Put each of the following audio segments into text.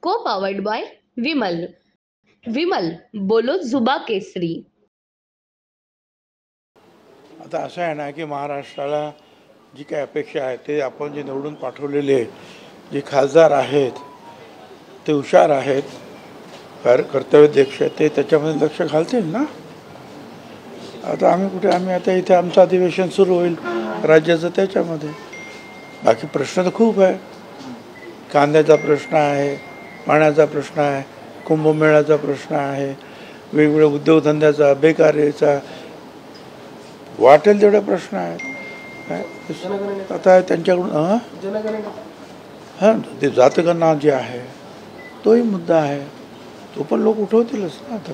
को powered by Vimal. Vimal बोलो जुबा केसरी. आता असं आहे ना की महाराष्ट्राला जी काही अपेक्षा आहे ते आपण जे निवडून पाठवलेले जे खासदार आहेत ते हुशार आहेत, कर्तव्यदक्ष, ते त्याच्यामध्ये लक्ष घालतील ना. आता आम्ही आता इथे आमचं अधिवेशन सुरू होईल राज्याचं, त्याच्यामध्ये बाकी प्रश्न तर खूप आहे. कांद्याचा प्रश्न आहे, पाण्याचा प्रश्न आहे, कुंभमेळ्याचा प्रश्न आहे, वेगवेगळ्या उद्योगधंद्याचा, बेकारीचा, वाटेल तेवढे प्रश्न आहेत. आता त्यांच्याकडून हां ते जातगणना जे आहे तोही मुद्दा आहे, तो पण लोक उठवतीलच ना. आता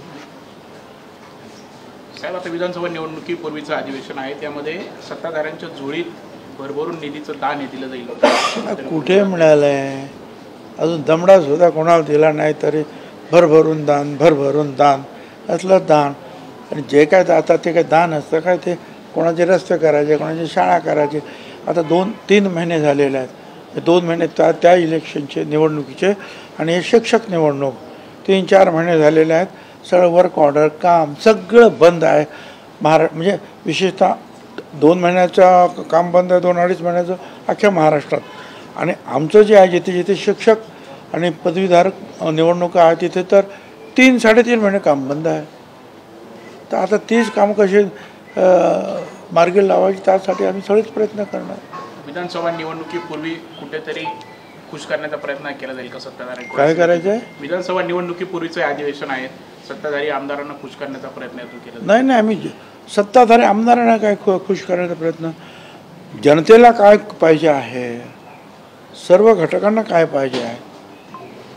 साहेब, आता विधानसभा निवडणुकीपूर्वीचं अधिवेशन आहे, त्यामध्ये सत्ताधाऱ्यांच्या झोळीत भरभरून निधीचं दान हे दिलं जाईल. कुठे मिळालंय? अजून दमडा सुद्धा कोणाला दिला नाही, तरी भरभरून दान असलं दान. आणि जे काय आता ते काय दान असतं काय, ते कोणाचे रस्ते करायचे, कोणाची शाळा करायची. आता 2-3 महिने झालेले आहेत. 2 महिने त्या इलेक्शनचे, निवडणुकीचे, आणि हे शिक्षक निवडणूक 3-4 महिने झालेले आहेत. सगळं वर्क ऑर्डर काम सगळं बंद आहे म्हणजे विशेषतः 2 महिन्याचं काम बंद आहे, 2-2.5 महिन्याचं अख्ख्या महाराष्ट्रात. आणि आमचं जे आहे जिथे जिथे शिक्षक आणि पदवीधारक निवडणुका आहे तिथे तर 3-3.5 महिने काम बंद आहे. तर आता तीच कामं कशी मार्गी लावायची, त्यासाठी आम्ही सगळेच प्रयत्न करणार. विधानसभा निवडणुकीपूर्वी कुठेतरी खुश करण्याचा प्रयत्न केला जाईल का सत्ताधारी? काय करायचं आहे? विधानसभा निवडणुकीपूर्वीचं अधिवेशन आहे, सत्ताधारी आमदारांना खुश करण्याचा प्रयत्न केला? नाही, आम्ही सत्ताधारी आमदारांना काय खुश करण्याचा प्रयत्न, जनतेला काय पाहिजे आहे, सर्व घटकांना काय पाहिजे आहे,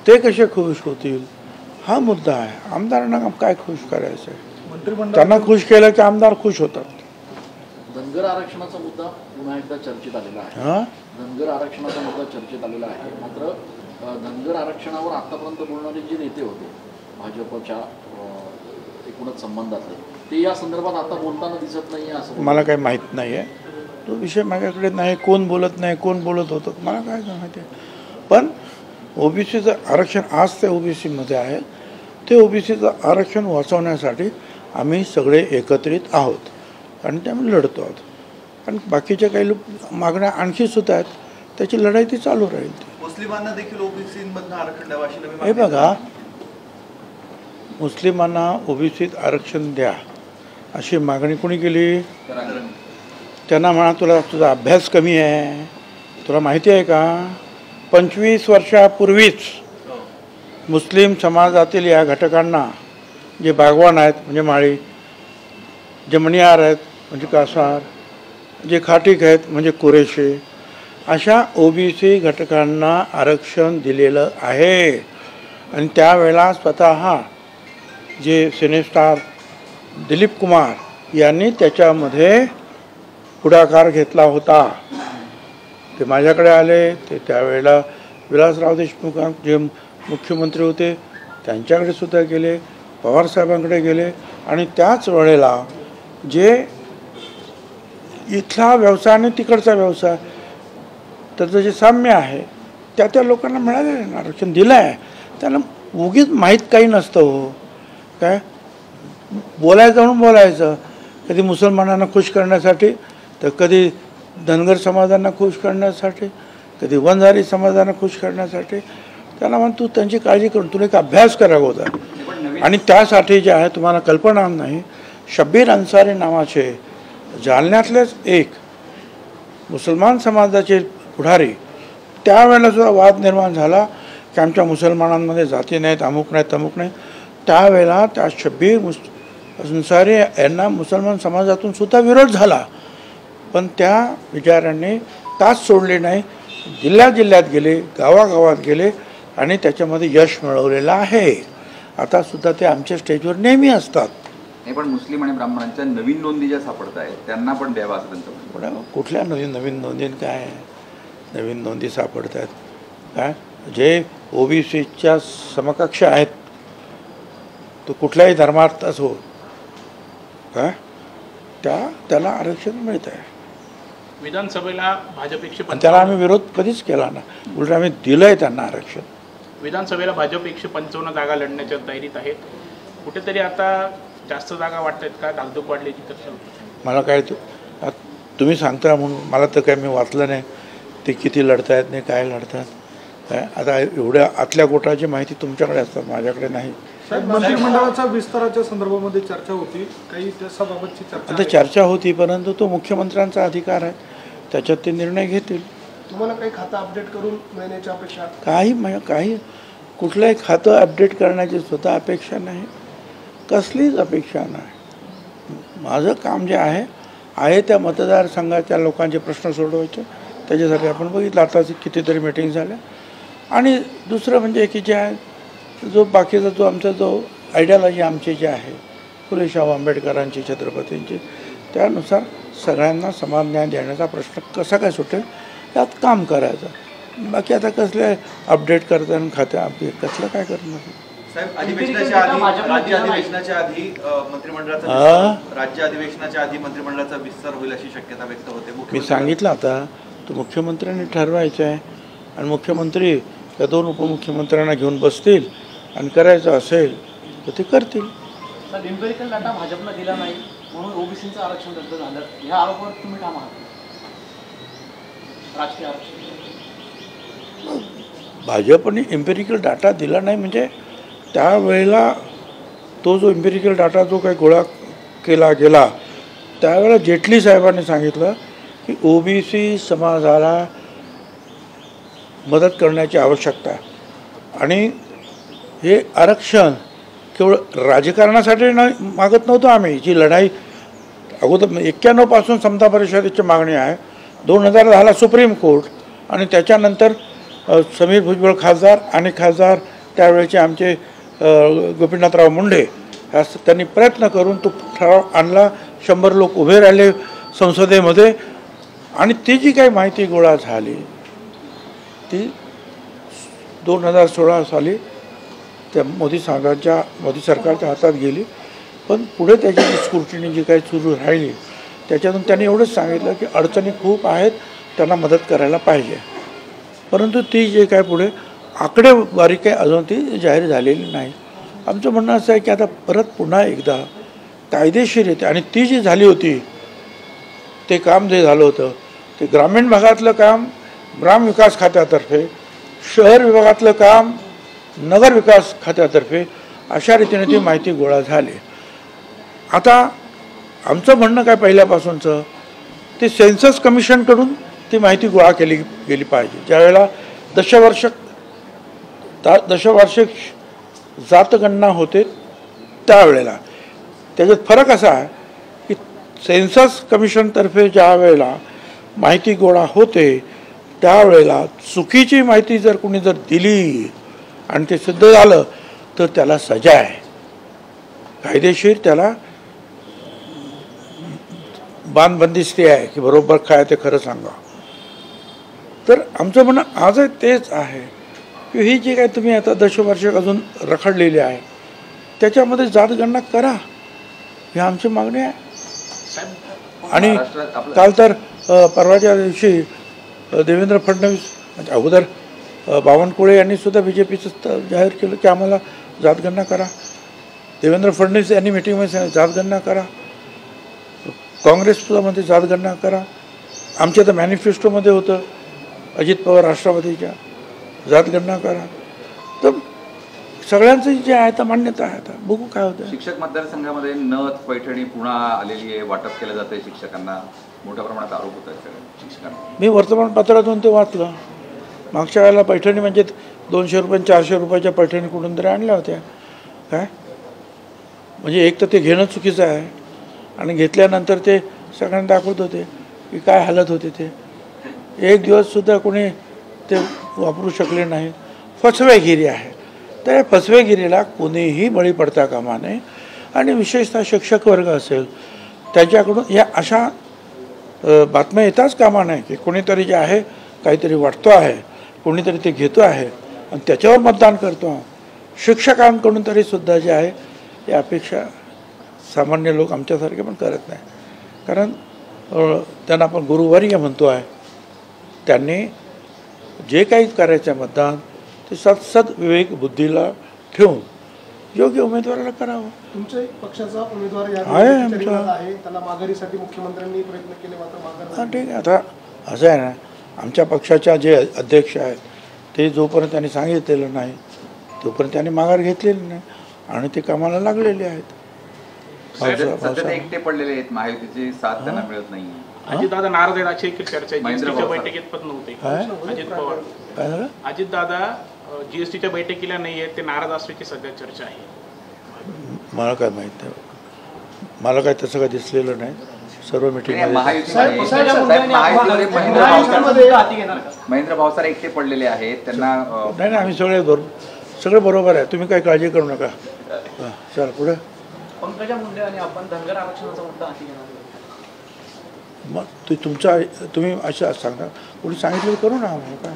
ते कसे खुश होतील हा मुद्दा आहे. आमदारांना काय खुश करायचं आहे? त्यांना खुश केलं की आमदार खुश होतात. धनगर आरक्षणाचा मुद्दा पुन्हा एकदा चर्चेत आलेला आहे. धनगर आरक्षणाचा मुद्दा चर्चेत आलेला आहे. मात्र धनगर आरक्षणावर आतापर्यंत बोलणारे जे नेते होते भाजपच्या एकूणच संबंधातले, ते या संदर्भात आता बोलताना दिसत नाही असं मला काही माहीत नाही आहे. तो विषय माझ्याकडे नाही. कोण बोलत नाही, कोण बोलत होतं मला काय माहिती आहे. पण ओबीसीचं आरक्षण आज ते ओबीसीमध्ये आहे, ते ओबीसीचं आरक्षण वाचवण्यासाठी आम्ही सगळे एकत्रित आहोत आणि त्यामुळे लढतो आहोत. आणि बाकीच्या काही मागण्या आणखी सुद्धा आहेत, त्याची लढाई ती चालू राहील. मुस्लिमांना देखील ओबीसीमधनं आरक्षण द्यावं अशी नवी हे बघा, मुस्लिमांना ओबीसीत आरक्षण द्या अशी मागणी कोणी केली? त्यांना म्हणा तुला तुझा अभ्यास कमी आहे. तुला माहिती आहे का 25 वर्षापूर्वीच मुस्लिम समाजातील या घटकांना, जे बागवान आहेत म्हणजे माळी, जे मणियार आहेत म्हणजे कासार, जे खाटीक आहेत म्हणजे कुरेशी, अशा ओबीसी घटकांना आरक्षण दिलेलं आहे. आणि त्यावेळेला स्वतः जे सिनेस्टार दिलीप कुमार यांनी त्याच्यामध्ये पुढाकार घेतला होता. ते माझ्याकडे आले, ते त्यावेळेला विलासराव देशमुख जे मुख्यमंत्री होते त्यांच्याकडे सुद्धा गेले, पवारसाहेबांकडे गेले. आणि त्याच वेळेला जे इथला व्यवसाय आणि तिकडचा व्यवसाय त्याचं जे साम्य आहे त्या लोकांना मिळालेलं आरक्षण दिलं आहे. त्यांना उगीच माहीत काही नसतं हो. काय बोलायचं म्हणून बोलायचं, कधी मुसलमानांना खुश करण्यासाठी, तर कधी धनगर समाजांना खुश करण्यासाठी, कधी वंजारी समाजांना खुश करण्यासाठी. त्याला म्हण तू त्यांची काळजी करून तुला एक अभ्यास करावा होता. आणि त्यासाठी जे आहे तुम्हाला कल्पना नाही, शब्बीर अन्सारी नावाचे जालन्यातलेच एक मुसलमान समाजाचे पुढारी, त्यावेळेला सुद्धा वाद निर्माण झाला की आमच्या मुसलमानांमध्ये जाती नाहीत, अमुक नाहीत, तमुक नाही. त्यावेळेला त्या शब्बीर अन्सारी यांना मुसलमान समाजातून सुद्धा विरोध झाला. पण त्या विचारांनी तास सोडले नाही, जिल्ह्यात गेले, गावागावात गेले आणि त्याच्यामध्ये यश मिळवलेलं आहे. आता सुद्धा ते आमच्या स्टेजवर नेहमी असतात. नाही, पण मुस्लिम आणि ब्राह्मणांच्या नवीन नोंदी ज्या सापडत आहेत त्यांना पण द्यावा असं त्यांचं. कुठल्या नवीन नोंदीन काय नवीन नोंदी सापडत आहेत? काय जे ओबीसीच्या समकक्ष आहेत, तो कुठल्याही धर्मात असो काय त्याला आरक्षण मिळत आहे. विधानसभेला भाजपचे त्याला आम्ही विरोध कधीच केला ना, उलट आम्ही दिलंय त्यांना आरक्षण. विधानसभेला भाजप 155 जागा लढण्याच्या तयारीत आहेत. कुठेतरी आता जास्त जागा वाटत आहेत का, धाकधूक वाढल्याची चर्चा होती? मला काय तुम्ही सांगता म्हणून मला तर काय मी वाचलं नाही ते किती लढतायत नाही काय लढतात काय. आता एवढ्या आतल्या गोटाची माहिती तुमच्याकडे असतात, माझ्याकडे नाही. मंत्रिमंडळाच्या विस्ताराच्या संदर्भामध्ये चर्चा होती, काही त्याबाबतची चर्चा आता चर्चा होती, परंतु तो मुख्यमंत्र्यांचा अधिकार आहे, त्याच्यात ते निर्णय घेतील. तुम्हाला काही खातं अपडेट करून मिळण्याची अपेक्षा? काही कुठलंही खातं अपडेट करण्याची सुद्धा अपेक्षा नाही, कसलीच अपेक्षा नाही. माझं काम जे आहे त्या मतदारसंघाच्या लोकांचे प्रश्न सोडवायचे, त्याच्यासाठी आपण बघितलं आता कितीतरी मीटिंग झाल्या. आणि दुसरं म्हणजे की जे आहे जो बाकीचा जो आमचा जो आयडियॉलॉजी आमची जी आहे फुले शाहू आंबेडकरांची छत्रपतींची, त्यानुसार सगळ्यांना समान न्याय देण्याचा प्रश्न कसा काय सुटेल यात काम करायचं. बाकी आता कसले अपडेट करताना खात्या कसलं काय करणार. साहेब, राज्य अधिवेशनाच्या आधी मंत्रिमंडळाचा विस्तार होईल अशी शक्यता व्यक्त होते. मी सांगितलं आता तो मुख्यमंत्र्यांनी ठरवायचं आहे आणि मुख्यमंत्री त्या 2 उपमुख्यमंत्र्यांना घेऊन बसतील आणि करायचं असेल तर ते करतील. एम्पिरिकल डाटा भाजपनं दिला नाही म्हणून ओबीसीचं आरक्षण रद्द झालं, ह्या आरोपावर तुम्ही ठाम आहात? राजकीय आरक्षण भाजपने एम्पिरिकल डाटा दिला नाही म्हणजे त्यावेळेला तो जो एम्पिरिकल डाटा जो काही गोळा केला गेला त्यावेळेला जेटली साहेबांनी सांगितलं की ओबीसी समाजाला मदत करण्याची आवश्यकता आहे आणि हे आरक्षण केवळ राजकारणासाठी मागत नव्हतो आम्ही. जी लढाई अगोदर 91 पासून समता परिषदेची मागणी आहे, 2010 सुप्रीम कोर्ट आणि त्याच्यानंतर समीर भुजबळ खासदार आणि खासदार त्यावेळेचे आमचे गोपीनाथराव मुंडे त्यांनी प्रयत्न करून तो ठराव आणला. 100 लोक उभे राहिले संसदेमध्ये आणि ती जी काही माहिती गोळा झाली ती 2016 साली त्या मोदी सरकारच्या हातात गेली. पण पुढे त्याची जी स्क्रुटिनी जी काही सुरू राहिली त्याच्यातून त्यांनी एवढंच सांगितलं की अडचणी खूप आहेत, त्यांना मदत करायला पाहिजे. परंतु ती जे काय पुढे आकडेवारी काही अजून ती जाहीर झालेली नाही. आमचं म्हणणं असं आहे की आता परत पुन्हा एकदा कायदेशीर येते आणि ती जी झाली होती ते काम जे झालं होतं ते ग्रामीण भागातलं काम ग्रामविकास खात्यातर्फे, शहर विभागातलं काम नगर विकास खात्यातर्फे अशा रीतीने ती माहिती गोळा झाली. आता आमचं म्हणणं काय पहिल्यापासूनचं ते सेन्सस कमिशनकडून ती माहिती गोळा केली गेली पाहिजे. ज्यावेळेला दशवार्षिक जातगणना होते त्यावेळेला त्याच्यात फरक असा आहे की सेन्सस कमिशनतर्फे ज्या वेळेला माहिती गोळा होते त्यावेळेला चुकीची माहिती जर कोणी जर दिली आणि ते सिद्ध झालं तर त्याला सजा आहे, कायदेशीर त्याला बांधबंदिस्ती आहे की बरोबर काय ते खरं सांगा. तर आमचं म्हणणं आजही तेच आहे की ही जी काय तुम्ही आता दशवार्षिक अजून रखडलेली आहे त्याच्यामध्ये जातगणना करा, ही आमची मागणी आहे. आणि काल तर परवाच्या दिवशी देवेंद्र फडणवीस म्हणजे अगोदर बावनकुळे यांनी सुद्धा BJPचं जाहीर केलं की आम्हाला जातगणना करा. देवेंद्र फडणवीस यांनी मिटिंगमध्ये सांगितलं जातगणना करा. काँग्रेसमध्ये जातगणना करा. आमच्या तर मॅनिफेस्टोमध्ये होतं अजित पवार राष्ट्रवादीच्या जातगणना करा. तर सगळ्यांचं जे आहे तर मान्यता आहे. आता बघू काय होतं. शिक्षक मतदारसंघामध्ये नथ पैठणी पुन्हा आलेली आहे, वाटप केलं जातं शिक्षकांना, मोठ्या प्रमाणात आरोप होत आहेत शिक्षकांना. मी वर्तमानपत्रातून ते वाचलं. मागच्या वेळेला पैठणी म्हणजे 200 रुपये 400 रुपयाच्या पैठणी कुठून तरी आणल्या होत्या काय. म्हणजे एक तर ते घेणं चुकीचं आहे आणि घेतल्यानंतर ते सगळ्यांना दाखवत होते की काय हालत होते. ते एक दिवससुद्धा कोणी ते वापरू शकले नाही. फसवेगिरी आहे. तर या फसवेगिरीला कोणीही बळी पडता कामा नये आणि विशेषतः शिक्षक वर्ग असेल त्याच्याकडून या अशा बातम्या येताच कामा नये की कोणीतरी जे आहे काहीतरी वाटतो आहे, कोणीतरी ते घेतो आहे आणि त्याच्यावर मतदान करतो. शिक्षकांकडून तरी सुद्धा जे आहे या अपेक्षा सामान्य लोक आमच्यासारखे पण करत नाही. कारण त्यांना आपण गुरुवर्य म्हणतो आहे. त्यांनी जे काही करायचं मतदान ते सद विवेक बुद्धीला ठेवून योग्य उमेदवाराला करावं. तुमच्या पक्षाचा उमेदवार आहे आमचा. आहे, त्याला माघारीसाठी मुख्यमंत्र्यांनी प्रयत्न केले, मात्र माघार. हां ठीक आहे. आता असं आहे ना, आमच्या पक्षाच्या जे अध्यक्ष आहेत ते जोपर्यंत त्यांनी सांगितलेलं नाही तोपर्यंत त्यांनी माघार घेतलेली नाही आणि ते कामाला लागलेले आहेत. सध्या ते एकटे पडलेले आहेत, महायुतीची साथ त्यांना मिळत नाही. अजितदादा नाराज आहेत अशी एक चर्चा आहे. जीएसटीच्या बैठकीत पण नव्हते अजित पवार. काय झालं? अजितदादा जीएसटीच्या बैठकीला नाही आहेत, ते नाराज असल्याची सध्या चर्चा आहे. मला काय माहित नाही, मला काय तसं काय दिसलेलं नाही. सर्व मिटिंग महेंद्र भावसार एकटे पडलेले आहेत, त्यांना नाही आम्ही सगळे बरोबर आहे. तुम्ही काय काळजी करू नका. चला पुढे. पंकजा मुंडे आणि आपण धनगर आरक्षणाचा मुद्दा हाती घेणार. मग तुम्ही असं सांगा, कोणी सांगितलं करू ना. आम्हाला काय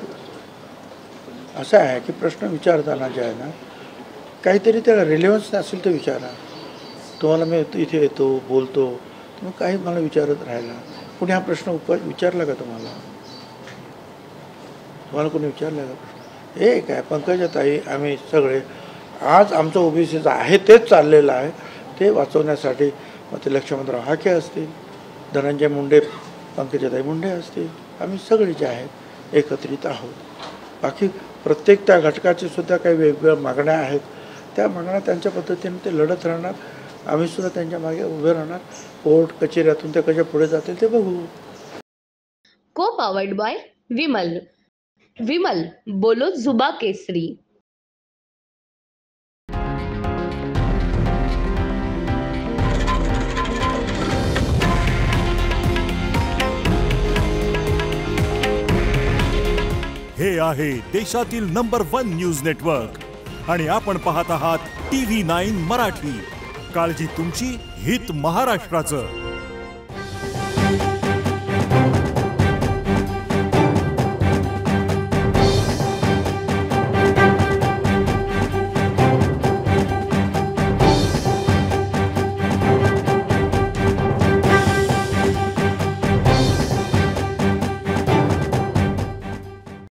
असं आहे की प्रश्न विचारताना जे आहे ना, काहीतरी त्याला रिलेव्हन्स असेल तर विचारा. तुम्हाला मी इथे येतो बोलतो, तुम्ही काही मला विचारत राहिला. कोणी हा प्रश्न विचारला का तुम्हाला? कोणी विचारला का प्रश्न? हे काय पंकजाताई आम्ही सगळे आज आमचं ओबीसीचं आहे तेच चाललेलं आहे. ते वाचवण्यासाठी मग ते लक्ष्मणराव हाके असतील, धनंजय मुंडे, पंकजाताई मुंडे असतील, आम्ही सगळे जे आहेत एकत्रित आहोत. बाकी प्रत्येक त्या घटकाचे सुद्धा काही वेगवेगळ्या मागण्या आहेत. त्या मागण्या त्यांच्या पद्धतीने ते लढत राहणार. आम्ही सुद्धा त्यांच्या मागे उभे राहणार. कोर्ट कचेऱ्यातून ते कशा पुढे जातील ते बघू. को पावर्ड बाय विमल. विमल बोलो जुबा केसरी. हे आहे देशातील नंबर 1 न्यूज नेटवर्क आणि आपण पाहत आहात TV9 मराठी. काळजी तुमची, हित महाराष्ट्राचं.